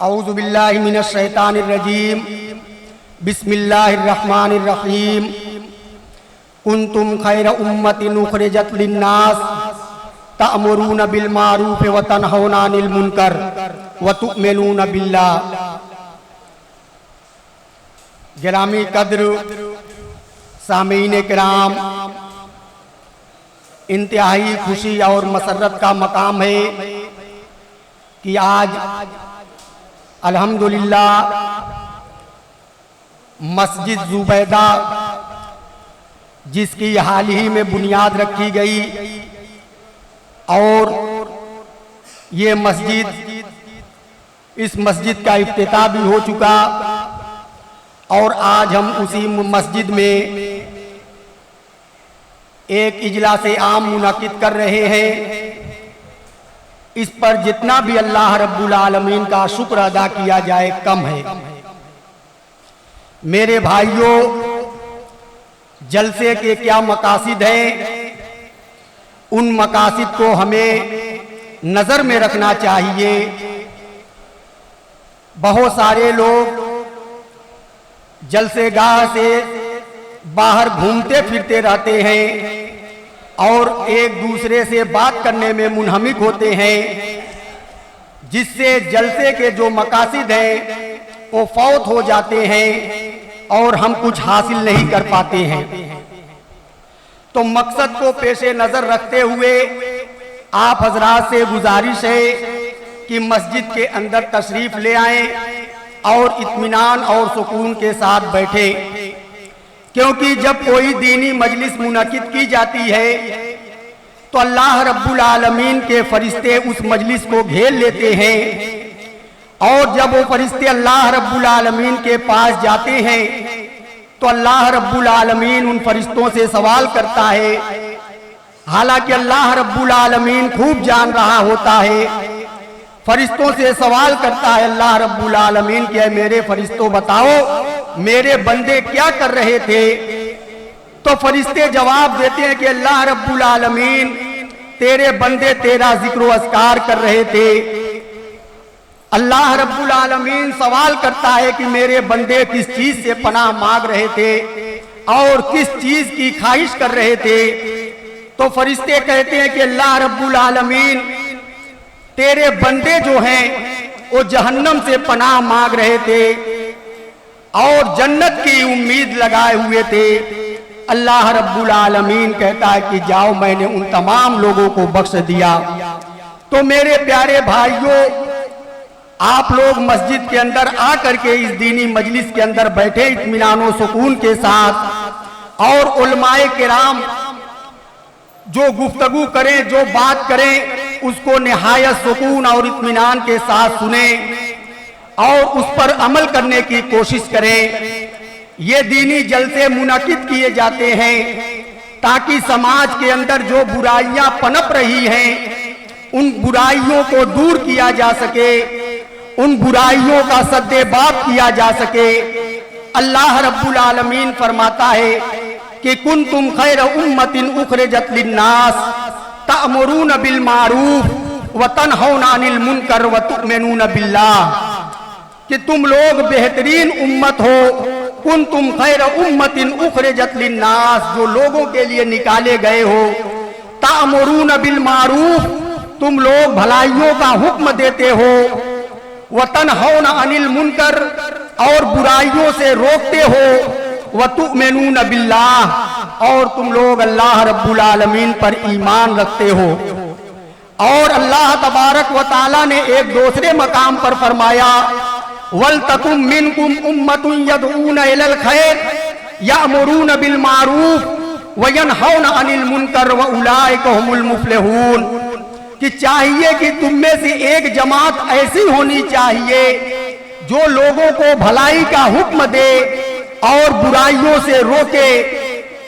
अऊज़ु बिल्लाहि मिनश शैतानिर रजीम बिस्मिल्लाहिर रहमानिर रहीम कुंतुम खैरा उम्मतिन उखरिजत लिन्नास तअमुरूना बिल मारूफ व तनहौना अनिल मुनकर व तु'मिनूना बिल्लाह। गिरामी कद्र सामीन किराम, इंतहाई खुशी और मसरत का मकाम है कि आज अल्हम्दुलिल्लाह मस्जिद जुबैदा, जिसकी हाल ही में बुनियाद रखी गई और ये मस्जिद, इस मस्जिद का इफ्तिताह भी हो चुका और आज हम उसी मस्जिद में एक इजलास आम मुनाकिद कर रहे हैं। इस पर जितना भी अल्लाह रब्बुल आलमीन का शुक्र अदा किया जाए कम है। मेरे भाइयों, जलसे के क्या मकासिद हैं, उन मकासिद को हमें नजर में रखना चाहिए। बहुत सारे लोग जलसेगाह से बाहर घूमते फिरते रहते हैं और एक दूसरे से बात करने में मुनहमिक होते हैं, जिससे जलसे के जो मकासिद हैं वो फौत हो जाते हैं और हम कुछ हासिल नहीं कर पाते हैं। तो मकसद को पेशे नजर रखते हुए आप हजरात से गुजारिश है कि मस्जिद के अंदर तशरीफ ले आएं और इत्मीनान और सुकून के साथ बैठे, क्योंकि जब कोई दीनी मजलिस मुनकिद की जाती है तो अल्लाह रब्बुल आलमीन के फरिश्ते उस मजलिस को घेर लेते हैं और जब वो फरिश्ते अल्लाह रब्बुल आलमीन के पास जाते हैं तो अल्लाह रब्बुल आलमीन उन फरिश्तों से सवाल करता है। हालांकि अल्लाह रब्बुल आलमीन खूब जान रहा होता है, फरिश्तों से सवाल करता है अल्लाह रब्बुल आलमीन कि मेरे फरिश्तों बताओ मेरे बंदे क्या कर रहे थे। तो फरिश्ते जवाब देते हैं कि अल्लाह रब्बुल आलमीन तेरे बंदे तेरा जिक्र अस्कार कर रहे थे। अल्लाह रब्बुल आलमीन सवाल करता है कि मेरे बंदे किस चीज से पनाह मांग रहे थे और किस चीज की ख्वाहिश कर रहे थे। तो फरिश्ते कहते हैं कि अल्लाह रब्बुल आलमीन तेरे बंदे जो हैं वो जहन्नम से पनाह मांग रहे थे और जन्नत की उम्मीद लगाए हुए थे। अल्लाह रब्बुल आलमीन कहता है कि जाओ, मैंने उन तमाम लोगों को बख्श दिया। तो मेरे प्यारे भाइयों, आप लोग मस्जिद के अंदर आकर के इस दीनी मजलिस के अंदर बैठे इत्मीनान और सुकून के साथ और उलमाए किराम जो गुफ्तगू करें, जो बात करें, उसको निहायत सुकून और इत्मीनान के साथ सुने और उस पर अमल करने की कोशिश करें। ये दीनी जलसे मुनाकिद किए जाते हैं ताकि समाज के अंदर जो बुराइयां पनप रही हैं उन बुराइयों को दूर किया जा सके, उन बुराइयों का सद्देबाब किया जा सके। अल्लाह रब्बुल आलमीन फरमाता है कि कुंतुम खैरा उम्मतिन उखरिजत लिन्नास तअमुरूना बिल मारूफ व तनहौना अनिल मुनकर व तु'मिनूना बिल्लाह, कि तुम लोग बेहतरीन उम्मत हो। कुंतुम खैरा उम्मतिन उखरिजत लिन्नास, जो लोगों के लिए निकाले गए हो। तअमुरूना बिल मारूफ, तुम लोग भलाइयों का हुक्म देते हो। व तनहौना अनिल मुनकर, और बुराइयों से रोकते हो। व तु'मिनूना बिल्लाह, और तुम लोग अल्लाह रब्बुल आलमीन पर ईमान रखते हो। और अल्लाह तबारक व ताला ने एक दूसरे मकाम पर फरमाया वल तकुम मिनकुम उम्मतुन यदऊना इलल खैर यामुरूना बिल मारूफ व यनहौना अनिल मुनकर व उलाइका हुमुल मुफलिहून, कि चाहिए कि तुम में से एक जमात ऐसी होनी चाहिए जो लोगों को भलाई का हुक्म दे और बुराइयों से रोके,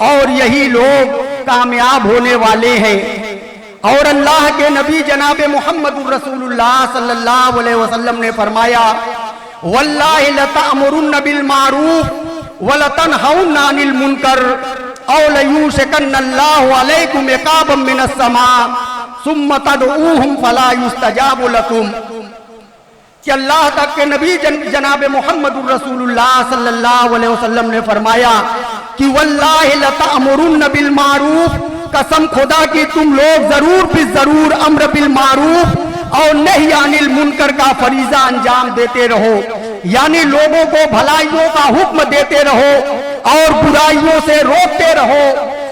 और यही लोग कामयाब होने वाले हैं। और अल्लाह के नबी जनाब मोहम्मद रसूलुल्लाह सल्लल्लाहु अलैहि वसल्लम ने फरमाया वल्लाहि लतअमुरुन्न बिल मारूफ व लतनहउन्ना अनिल मुनकर औ लयूशकन्नल्लाहु अलैकुम इकाबम मिनस समा सुम्मा तदऊहुम फला युस्तजाबु लकुम। कि अल्लाह तक के नबी जनाब मोहम्मदुर रसूलुल्लाह सल्लल्लाहु अलैहि वसल्लम ने फरमाया कि वल्लाहि लतअमुरुन्न बिल मारूफ, कसम खुदा की तुम लोग जरूर भी जरूर अम्र बिल मारूफ और नही अनिल मुनकर का फरीजा अंजाम देते रहो, यानी लोगों को भलाइयों का हुक्म देते रहो और बुराइयों से रोकते रहो।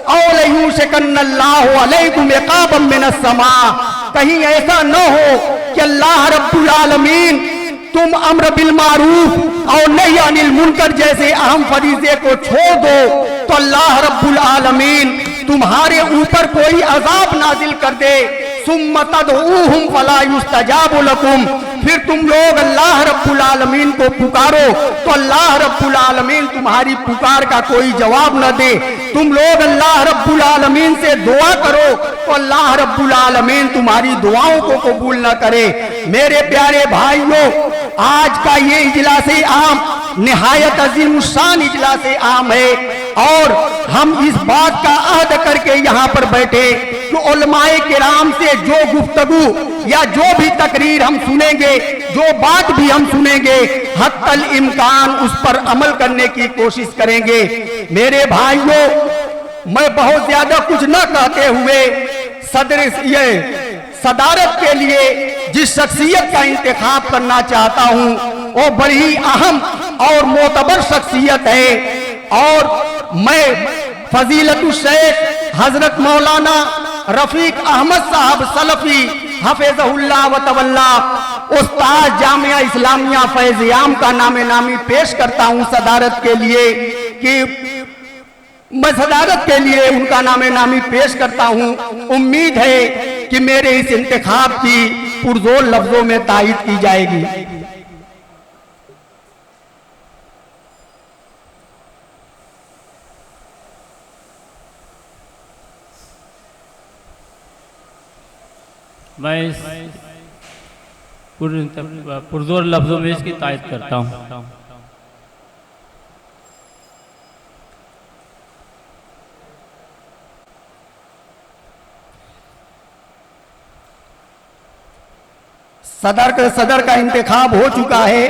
औ लयूशकन्नल्लाहु अलैकुम इकाबम मिनस समा, कहीं ऐसा न हो कि अल्लाह रब्बुल आलमीन तुम अम्र बिल मारूफ और नही अनिल मुनकर जैसे अहम फरीजे को छोड़ दो तो अल्लाह रब्बुल आलमीन तुम्हारे ऊपर कोई अजाब नाजिल कर दे। सुम्मा तदऊहुम फला युस्तजाबु लकुम, फिर तुम लोग अल्लाह रब्बुल आलमीन को पुकारो तो अल्लाह रब्बुल आलमीन तुम्हारी पुकार का कोई जवाब न दे। तुम लोग अल्लाह रब्बुल आलमीन से दुआ करो तो अल्लाह रब्बुल आलमीन तुम्हारी दुआओं को कबूल न करे। मेरे प्यारे भाइयों, आज का ये इजलासे आम निहायत अजीम शान इजलासे आम है और हम इस बात का अहद करके यहाँ पर बैठे कि उलमाए किराम से जो गुफ्तगू या जो भी तकरीर हम सुनेंगे, जो बात भी हम सुनेंगे, हत्तल इम्कान उस पर अमल करने की कोशिश करेंगे। मेरे भाइयों, मैं बहुत ज्यादा कुछ न कहते हुए सदारत के लिए जिस शख्सियत का इंतखाब करना चाहता हूं वो बड़ी अहम और मोतबर शख्सियत है और मैं फजीलतुल शेख हजरत मौलाना रफीक अहमद साहब सलफी हफिज़हुल्लाह व तवल्ला उस्ताद जामिया इस्लामिया फैज़-ए-आम का नामे नामी पेश करता हूं सदारत के लिए कि मैं सदारत के लिए उनका नामे नामी पेश करता हूं। उम्मीद है कि मेरे इस इंतखाब की पुरजोर लफ्जों में तायीद की जाएगी। मैं पुरजोर लफ्जों में इसकी तायीद करता हूँ। सदर का इंतखाब हो चुका है।